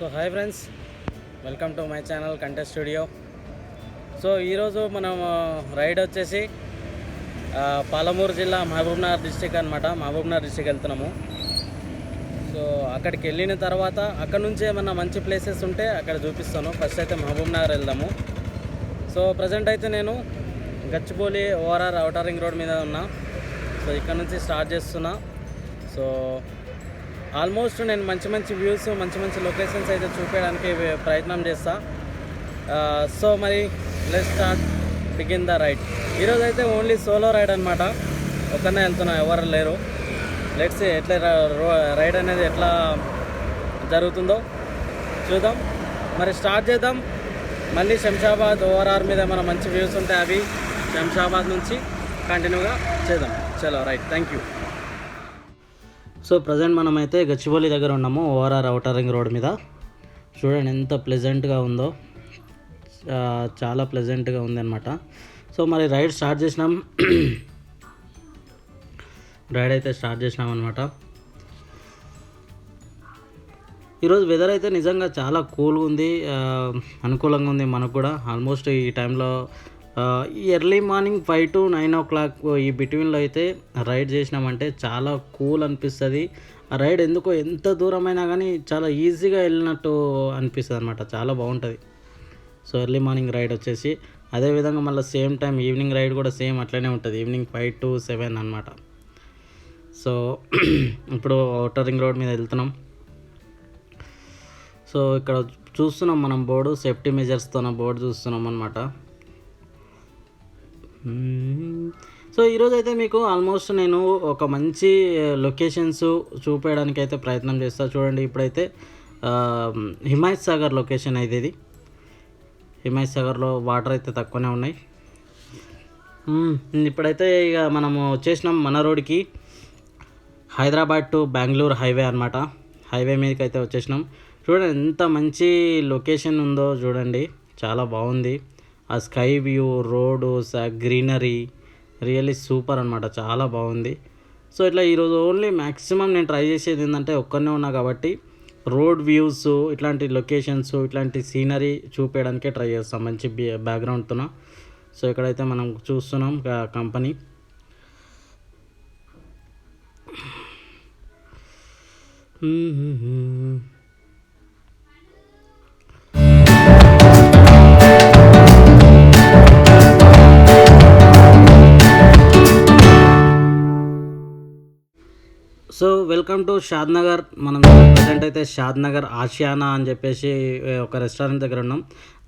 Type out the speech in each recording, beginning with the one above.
So hi friends, welcome to my channel contest studio. So ఈరోజు మనం ride వచ్చేసి పాలమూరు జిల్లా మహబూబ్నగర్ డిస్టిక్ అనమాట. మహబూబ్నగర్ డిస్టిక్ వెళ్తున్నాము. సో అక్కడికి వెళ్ళిన తర్వాత అక్కడ నుంచి ఏమన్నా మంచి ప్లేసెస్ ఉంటే అక్కడ చూపిస్తాను. ఫస్ట్ అయితే మహబూబ్నగర్ వెళ్దాము. సో ప్రజెంట్ అయితే నేను Gachibowli ORR outer ring road మీద ఉన్నా. సో ఇక్కడ నుంచి స్టార్ట్ చేస్తున్నా. సో ఆల్మోస్ట్ నేను మంచి వ్యూస్, మంచి లొకేషన్స్ అయితే చూపించడానికి ప్రయత్నం చేస్తా. సో మరి let's start begin the ride. ఈరోజు అయితే ఓన్లీ సోలో రైడ్ అనమాట. ఒక్కనే వెళ్తున్నా, ఎవరు లేరు. లెట్స్ ఎట్లా రైడ్ అనేది ఎట్లా జరుగుతుందో చూద్దాం. మరి స్టార్ట్ చేద్దాం. మళ్ళీ శంషాబాద్ ఓఆర్ఆర్ మీద మన మంచి వ్యూస్ ఉంటాయి, అవి శంషాబాద్ నుంచి కంటిన్యూగా చేద్దాం. చలో right, thank you. So present మనమైతే గచ్చిబౌలి దగ్గర ఉన్నాము, ఓఆర్ఆర్ ఔటర్ రింగ్ రోడ్ మీద. చూడండి ఎంత ప్లెజెంట్గా ఉందో, చాలా ప్లెజెంట్గా ఉందన్నమాట. సో మరి రైడ్ అయితే స్టార్ట్ చేసినాం అనమాట. ఈరోజు వెదర్ అయితే నిజంగా చాలా కూల్గా ఉంది, అనుకూలంగా ఉంది మనకు కూడా. ఆల్మోస్ట్ ఈ టైంలో ఈ ఎర్లీ మార్నింగ్ 5 to 9 o'clock ఈ బిట్వీన్లో అయితే రైడ్ చేసినామంటే చాలా కూల్ అనిపిస్తుంది. ఆ రైడ్ ఎందుకో ఎంత దూరమైనా కానీ చాలా ఈజీగా వెళ్ళినట్టు అనిపిస్తుంది అనమాట, చాలా బాగుంటుంది. సో ఎర్లీ మార్నింగ్ రైడ్ వచ్చేసి, అదేవిధంగా మళ్ళీ సేమ్ టైం ఈవినింగ్ రైడ్ కూడా సేమ్ అట్లనే ఉంటుంది, ఈవినింగ్ 5 to 7 అనమాట. సో ఇప్పుడు ఔటర్ రింగ్ రోడ్ మీద వెళ్తున్నాం. సో ఇక్కడ చూస్తున్నాం మనం బోర్డు, సేఫ్టీ మెజర్స్తో బోర్డు చూస్తున్నాం అనమాట. సో ఈరోజు అయితే మీకు ఆల్మోస్ట్ నేను ఒక మంచి లొకేషన్స్ చూపించడానికి అయితే ప్రయత్నం చేస్తాను. చూడండి, ఇప్పుడైతే హిమాయత్ సాగర్ లొకేషన్ అయితే ఇది. హిమాయత్ సాగర్లో వాటర్ అయితే తక్కువనే ఉన్నాయి. ఇప్పుడైతే ఇక మనము వచ్చేసినాం మన రోడ్కి, హైదరాబాద్ టు బెంగళూరు హైవే అనమాట. హైవే మీదకి అయితే వచ్చేసినాం. చూడండి ఎంత మంచి లొకేషన్ ఉందో చూడండి, చాలా బాగుంది. ఆ sky view, roads, greenery really super అనమాట, చాలా బాగుంది. సో ఇట్లా ఈరోజు ఓన్లీ మ్యాక్సిమం నేను ట్రై చేసేది ఏంటంటే, ఒక్కనే ఉన్నా కాబట్టి రోడ్ వ్యూస్, ఇట్లాంటి లొకేషన్స్, ఇట్లాంటి సీనరీ చూపించడానికే ట్రై చేస్తాం మంచి బ్యాక్గ్రౌండ్తో. సో ఇక్కడైతే మనం చూస్తున్నాం company. So welcome to Shadnagar. మనం ప్రజెంట్ అయితే షాద్నగర్ ఆషియానా అని చెప్పేసి ఒక రెస్టారెంట్ దగ్గర ఉన్నాం.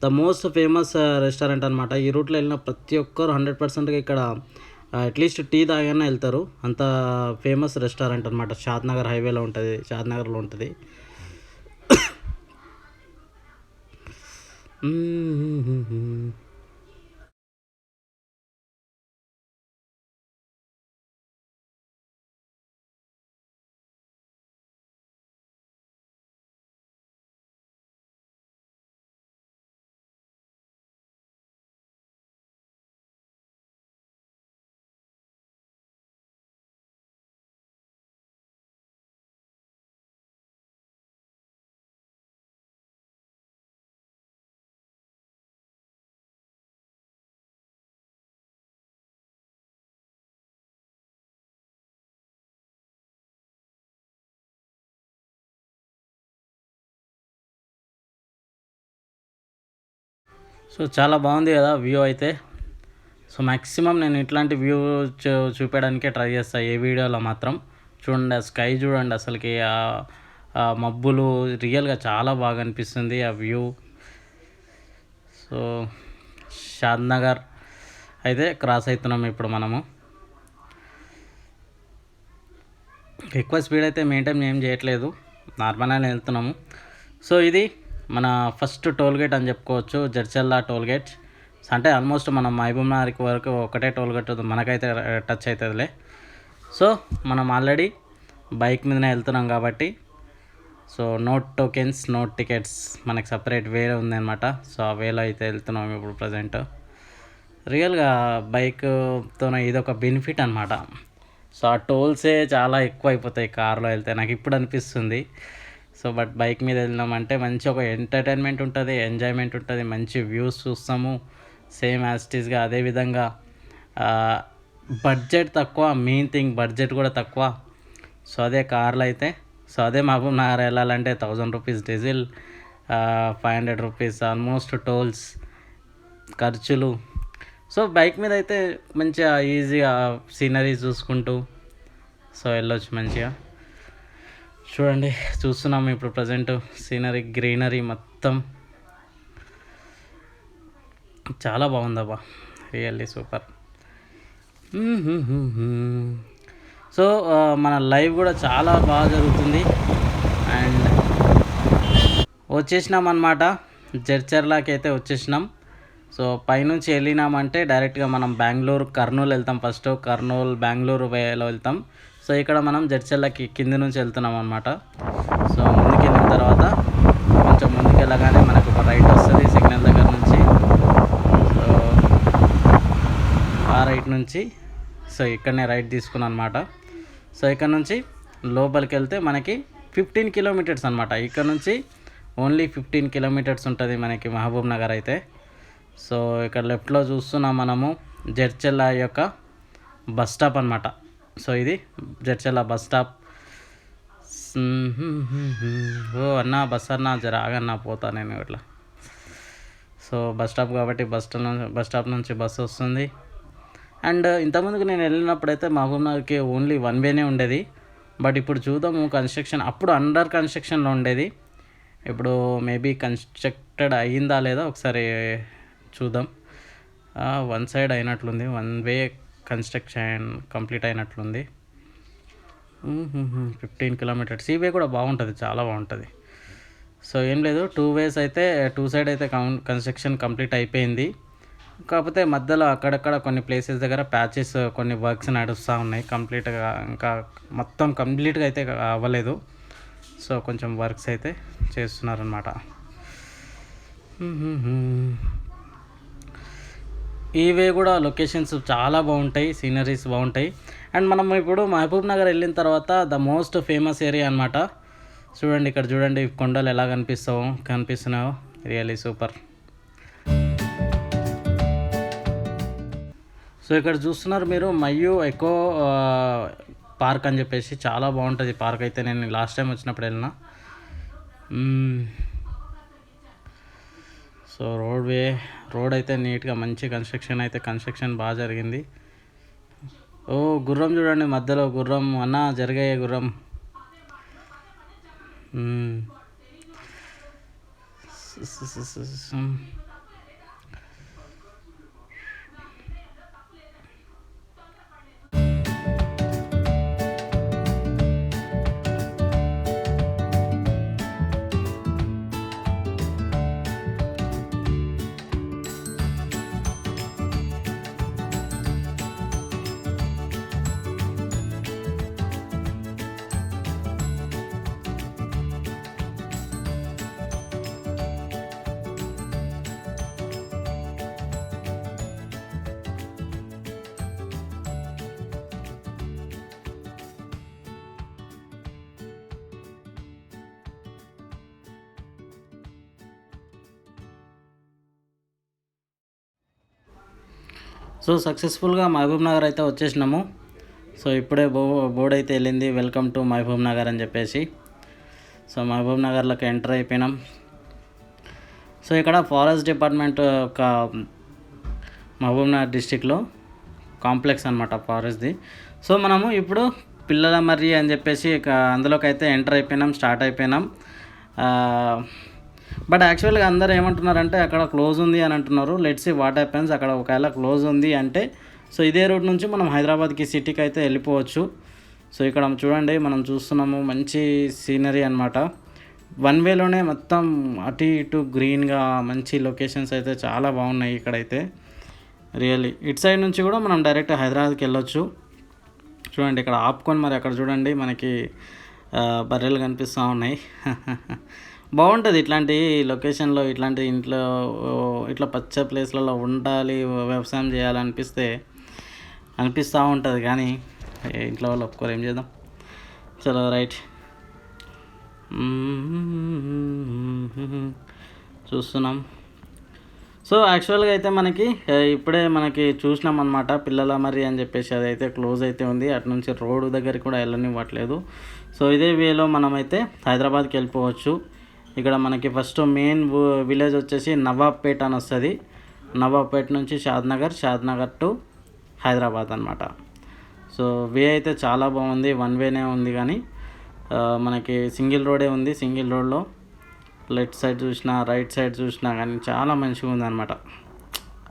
ద మోస్ట్ ఫేమస్ రెస్టారెంట్ అనమాట. ఈ రూట్లో వెళ్ళిన ప్రతి ఒక్కరు 100%గా ఇక్కడ అట్లీస్ట్ టీ తాగానే వెళ్తారు, అంత ఫేమస్ రెస్టారెంట్ అనమాట. షాద్నగర్ హైవేలో ఉంటుంది, షాద్నగర్లో ఉంటుంది. సో చాలా బాగుంది కదా వ్యూ అయితే. సో మ్యాక్సిమం నేను ఇట్లాంటి వ్యూ చూపించడానికే ట్రై చేస్తాను ఏ వీడియోలో మాత్రం. చూడండి, ఆ స్కై చూడండి, అసలుకి ఆ మబ్బులు రియల్గా చాలా బాగా అనిపిస్తుంది ఆ వ్యూ. సో షాద్నగర్ అయితే క్రాస్ అవుతున్నాము ఇప్పుడు మనము. ఎక్కువ స్పీడ్ అయితే మెయింటైన్ ఏం చేయట్లేదు, నార్మల్గానే వెళ్తున్నాము. సో ఇది మన ఫస్ట్ టోల్ గేట్ అని చెప్పుకోవచ్చు, జడ్చర్ల టోల్ గేట్. అంటే ఆల్మోస్ట్ మనం మహబూబ్నగర్ వరకు ఒకటే టోల్ గేట్ మనకైతే టచ్ అవుతుందిలే. సో మనం ఆల్రెడీ బైక్ మీదనే వెళ్తున్నాం కాబట్టి, so no tokens, no tickets, మనకి సపరేట్ వేరే ఉందన్నమాట. సో ఆ వేలో అయితే వెళ్తున్నాం ఇప్పుడు ప్రజెంట్. రియల్గా బైక్తో ఇదొక బెనిఫిట్ అనమాట. సో ఆ టోల్సే చాలా ఎక్కువ అయిపోతాయి కార్లో వెళ్తే, నాకు ఇప్పుడు అనిపిస్తుంది. సో బట్ బైక్ మీద వెళ్ళినామంటే మంచి ఒక ఎంటర్టైన్మెంట్ ఉంటుంది, ఎంజాయ్మెంట్ ఉంటుంది, మంచి వ్యూస్ చూస్తాము. సేమ్ యాజ్ ఇట్ ఈస్గా అదేవిధంగా బడ్జెట్ తక్కువ, మెయిన్ థింగ్ బడ్జెట్ కూడా తక్కువ. సో అదే కార్లో అయితే, సో అదే మహబూబ్ నగర్ వెళ్ళాలంటే 1000 rupees diesel, 500 rupees almost tolls ఖర్చులు. సో బైక్ మీద అయితే మంచిగా ఈజీగా సీనరీస్ చూసుకుంటూ సో వెళ్ళొచ్చు మంచిగా. చూడండి చూస్తున్నాము ఇప్పుడు ప్రజెంట్ సీనరీ, గ్రీనరీ మొత్తం చాలా బాగుందబ్బా, రియల్లీ సూపర్. సో మన లైవ్ కూడా చాలా బాగా జరుగుతుంది. అండ్ వచ్చేసినాం అన్నమాట, జడ్చర్లాకి అయితే వచ్చేసినాం. సో పైనుంచి వెళ్ళినామంటే డైరెక్ట్గా మనం బెంగళూరు, కర్నూలు వెళ్తాం. ఫస్ట్ కర్నూలు బెంగళూరు వేలో వెళ్తాం. సో ఇక్కడ మనం జడ్చర్లకి కింది నుంచి వెళ్తున్నాం అనమాట. సో ముందుకు వెళ్ళిన తర్వాత కొంచెం ముందుకు వెళ్ళగానే మనకు ఒక రైట్ వస్తుంది సిగ్నల్ దగ్గర నుంచి. సో ఆ రైట్ నుంచి సో ఇక్కడనే రైట్ తీసుకున్నాను అనమాట. సో ఇక్కడ నుంచి లోపలికి వెళ్తే మనకి 15 కిలోమీటర్స్ అనమాట. ఇక్కడ నుంచి ఓన్లీ 15 కిలోమీటర్స్ ఉంటుంది మనకి మహబూబ్ నగర్ అయితే. సో ఇక్కడ లెఫ్ట్లో చూస్తున్నాం మనము జడ్చర్ల యొక్క బస్ స్టాప్ అనమాట. సో ఇది జడ్చర్ల బస్ స్టాప్. ఓ అన్నా బస్ అన్నా జర ఆగన్నా పోతా నేను ఇట్లా. సో బస్ స్టాప్ కాబట్టి బస్ స్టాప్ నుంచి బస్సు వస్తుంది. అండ్ ఇంతకుముందుకు నేను వెళ్ళినప్పుడైతే మహబూబ్ నగర్కి ఓన్లీ 1 వేనే ఉండేది. బట్ ఇప్పుడు చూద్దాము కన్స్ట్రక్షన్, అప్పుడు అండర్ కన్స్ట్రక్షన్లో ఉండేది. ఇప్పుడు మేబీ కన్స్ట్రక్టెడ్ అయ్యిందా లేదా ఒకసారి చూద్దాం. 1 సైడ్ అయినట్లుంది, 1 వే కన్స్ట్రక్షన్ కంప్లీట్ అయినట్లుంది. 15 కిలోమీటర్స్. ఈ వే కూడా బాగుంటుంది, చాలా బాగుంటుంది. సో ఏం లేదు, 2 వేస్ అయితే 2 సైడ్ అయితే కన్స్ట్రక్షన్ కంప్లీట్ అయిపోయింది. కాకపోతే మధ్యలో అక్కడక్కడ కొన్ని ప్లేసెస్ దగ్గర ప్యాచెస్, కొన్ని వర్క్స్ నడుస్తూ ఉన్నాయి. కంప్లీట్గా ఇంకా మొత్తం కంప్లీట్గా అయితే అవ్వలేదు. సో కొంచెం వర్క్స్ అయితే చేస్తున్నారనమాట. ఈ వే కూడా లొకేషన్స్ చాలా బాగుంటాయి, సీనరీస్ బాగుంటాయి. అండ్ మనం ఇప్పుడు మహబూబ్ నగర్ వెళ్ళిన తర్వాత ద మోస్ట్ ఫేమస్ ఏరియా అనమాట. చూడండి ఇక్కడ చూడండి కొండలు ఎలా కనిపిస్తున్నాయో, రియల్లీ సూపర్. సో ఇక్కడ చూస్తున్నారు మీరు మయ్యూ ఎకో పార్క్ అని చెప్పేసి, చాలా బాగుంటుంది పార్క్ అయితే. నేను లాస్ట్ టైం వచ్చినప్పుడు వెళ్ళిన. సో రోడ్ అయితే నీట్గా మంచి కన్స్ట్రక్షన్ బాగా జరిగింది. ఓ గుర్రం చూడండి మధ్యలో, గుర్రం అన్న జరిగాయి గుర్రం. సో సక్సెస్ఫుల్గా మహబూబ్ నగర్ అయితే వచ్చేసినాము. సో ఇప్పుడే బోర్డు అయితే వెళ్ళింది, వెల్కమ్ టు మహబూబ్ నగర్ అని చెప్పేసి. సో మహబూబ్ నగర్లోకి ఎంటర్ అయిపోయినాం. సో ఇక్కడ ఫారెస్ట్ డిపార్ట్మెంట్ ఒక మహబూబ్ నగర్ డిస్టిక్లో కాంప్లెక్స్ అనమాట ఫారెస్ట్ది. సో మనము ఇప్పుడు పిల్లల మర్రి అని చెప్పేసి అందులోకి అయితే ఎంటర్ అయిపోయినాం, స్టార్ట్ అయిపోయినాం. బట్ యాక్చువల్గా అందరూ ఏమంటున్నారంటే అక్కడ క్లోజ్ ఉంది అని అంటున్నారు. Let's see what happens. అక్కడ ఒకవేళ క్లోజ్ ఉంది అంటే సో ఇదే రూట్ నుంచి మనం హైదరాబాద్కి సిటీకి అయితే వెళ్ళిపోవచ్చు. సో ఇక్కడ చూడండి మనం చూస్తున్నాము మంచి సీనరీ అనమాట. 1 వేలోనే మొత్తం అటు ఇటు గ్రీన్గా మంచి లొకేషన్స్ అయితే చాలా బాగున్నాయి ఇక్కడైతే, రియల్లీ. ఇటు సైడ్ నుంచి కూడా మనం డైరెక్ట్ హైదరాబాద్కి వెళ్ళొచ్చు. చూడండి ఇక్కడ ఆపుకొని మరి అక్కడ చూడండి మనకి బర్రెలు కనిపిస్తూ ఉన్నాయి. బాగుంటుంది ఇట్లాంటి లొకేషన్లో, ఇట్లాంటి ఇంట్లో ఇట్లా పచ్చ ప్లేస్లలో ఉండాలి, వ్యవసాయం అనిపిస్తూ ఉంటుంది. కానీ ఇంట్లో వాళ్ళు ఒప్పుకోరు, ఏం చేద్దాం. చలో రైట్. చూస్తున్నాం. సో యాక్చువల్గా అయితే మనకి ఇప్పుడే మనకి చూసినాం అనమాట పిల్లల మరి అని చెప్పేసి, అదైతే క్లోజ్ అయితే ఉంది. అటు నుంచి రోడ్డు దగ్గరికి కూడా వెళ్ళనివ్వట్లేదు. సో ఇదే వేలో మనమైతే హైదరాబాద్కి వెళ్ళిపోవచ్చు. ఇక్కడ మనకి ఫస్ట్ మెయిన్ విలేజ్ వచ్చేసి నవాబ్పేట అని వస్తుంది. నవాబ్పేట నుంచి షాద్నగర్ టు హైదరాబాద్ అనమాట. సో వే అయితే చాలా బాగుంది, వన్ వేనే ఉంది కానీ మనకి సింగిల్ రోడే ఉంది. సింగిల్ రోడ్లో లెఫ్ట్ సైడ్ చూసినా రైట్ సైడ్ చూసినా కానీ చాలా మంచిగా ఉందన్నమాట.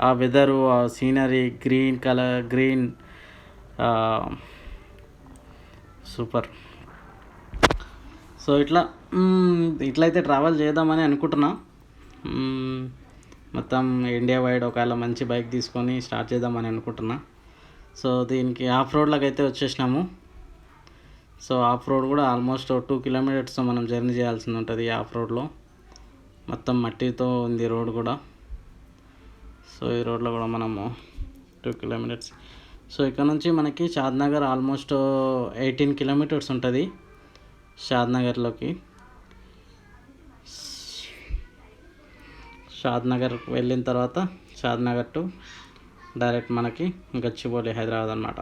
ఆ వెదరు, ఆ సీనరీ, గ్రీన్ సూపర్. సో ఇట్లయితే ట్రావెల్ చేద్దామని అనుకుంటున్నా. మొత్తం ఇండియా వైడ్ ఒకవేళ మంచి బైక్ తీసుకొని స్టార్ట్ చేద్దామని అనుకుంటున్నా. సో దీనికి ఆఫ్ రోడ్లకు అయితే వచ్చేసినాము. సో ఆఫ్ రోడ్ కూడా ఆల్మోస్ట్ 2 కిలోమీటర్స్ మనం జర్నీ చేయాల్సి ఉంటుంది. ఆఫ్ రోడ్లో మొత్తం మట్టితో ఉంది రోడ్ కూడా. సో ఈ రోడ్లో కూడా మనము 2 కిలోమీటర్స్. సో ఇక్కడ నుంచి మనకి షాద్నగర్ ఆల్మోస్ట్ 18 కిలోమీటర్స్ ఉంటుంది. షాద్నగర్లోకి షాద్నగర్ వెళ్ళిన తర్వాత షాద్నగర్ టు డైరెక్ట్ మనకి గచ్చిబౌలి హైదరాబాద్ అన్నమాట.